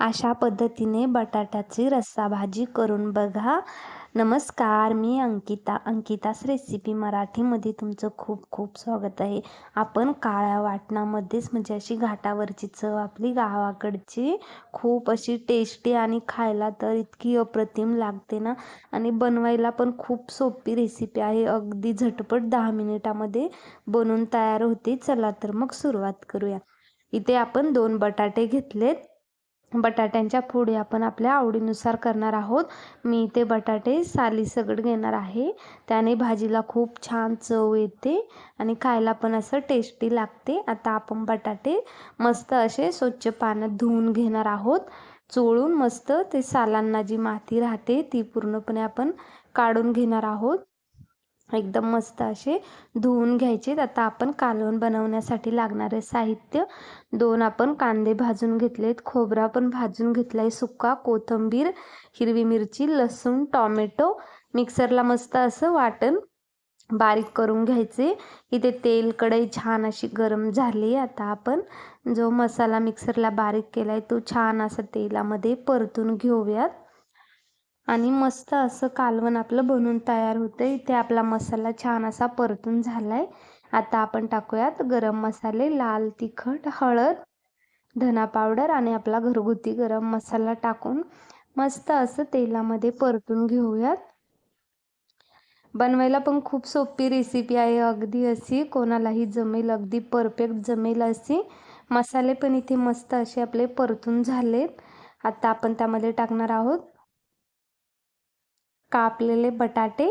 अशा पद्धतीने बटाट्याची रस्सा भाजी करून बघा. नमस्कार, मी अंकितास रेसिपी मराठीमध्ये तुमचं खूप खूप स्वागत आहे. आपण काळ्या वाटणामध्येच म्हणजे अशी घाटावरची चव आपली गावाकडची खूप अशी टेस्टी आणि खायला तर इतकी अप्रतिम लागते ना, आणि बनवायला पण खूप सोपी रेसिपी आहे. अगदी झटपट 10 मिनिटामध्ये बनवून तयार होते. चला तर मग सुरुवात करूया. इथे आपण 2 बटाटे घेतलेत. बटाट्यांच्या फोडी आपण आपल्या आवडीनुसार करणार आहोत. मी इथे बटाटे सालीसकट घेणार आहे. त्याने भाजीला खूप छान चव येते आणि खायला पण असं टेस्टी लागते. आता आपण बटाटे मस्त असे स्वच्छ पाण्यात धुवून घेणार आहोत. चोळून मस्त ते सालांना जी माती राहते ती पूर्णपणे आपण काढून घेणार आहोत. एकदम मस्त असे धुवून घ्यायचे. आता आपण कालवण बनवण्यासाठी लागणारे साहित्य: 2 आपण कांदे भाजून घेतलेत, खोबरा पण भाजून घेतलाय सुक्का, कोथिंबीर, हिरवी मिरची, लसूण, टोमॅटो मिक्सरला मस्त असं वाटण बारीक करून घ्यायचे. इथे तेल कढई छान अशी गरम झाली. आता आपण जो मसाला मिक्सरला बारीक केलाय तो छान असा तेलामध्ये परतून घेऊयात आणि मस्त असं कालवण आपलं बनून तयार होतं. इथे आपला मसाला छान असा परतून झालाय. आता आपण टाकूयात गरम मसाले, लाल तिखट, हळद, धना पावडर आणि आपला घरगुती गरम मसाला टाकून मस्त असं तेलामध्ये परतून घेऊयात. बनवायला पण खूप सोपी रेसिपी आहे. अगदी अशी कोणालाही जमेल, अगदी परफेक्ट जमेल अशी. मसाले पण इथे मस्त असे आपले परतून झालेत. आता आपण त्यामध्ये टाकणार आहोत कापलेले बटाटे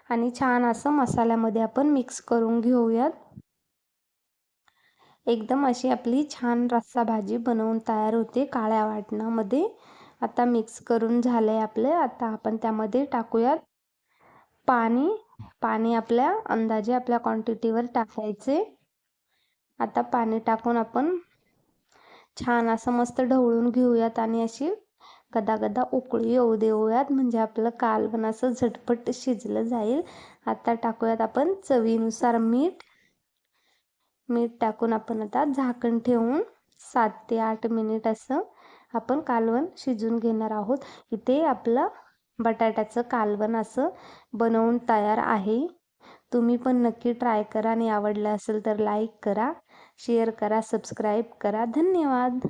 आणि छान असं मसाल्यामध्ये आपण मिक्स करून घेऊयात. एकदम अशी आपली छान रस्सा भाजी बनवून तयार होते काळ्या वाटणामध्ये. आता मिक्स करून झाले आपले. आता आपण त्यामध्ये टाकूयात पाणी. पाणी आपल्या अंदाजे आपल्या क्वांटिटीवर टाकायचे. आता पाणी टाकून आपण छान असं मस्त ढवळून घेऊयात आणि अशी गदागदा उकळी येऊ देऊयात, म्हणजे आपलं कालवण असं झटपट शिजलं जाईल. आता टाकूयात आपण चवीनुसार मीठ. मीठ टाकून आपण आता झाकण ठेवून 7 ते 8 मिनिट असं आपण कालवण शिजून घेणार आहोत. इथे आपलं बटाट्याचं कालवण असं बनवून तयार आहे. तुम्ही पण नक्की ट्राय करा आणि आवडलं असेल तर लाईक करा, शेअर करा, सबस्क्राईब करा. धन्यवाद.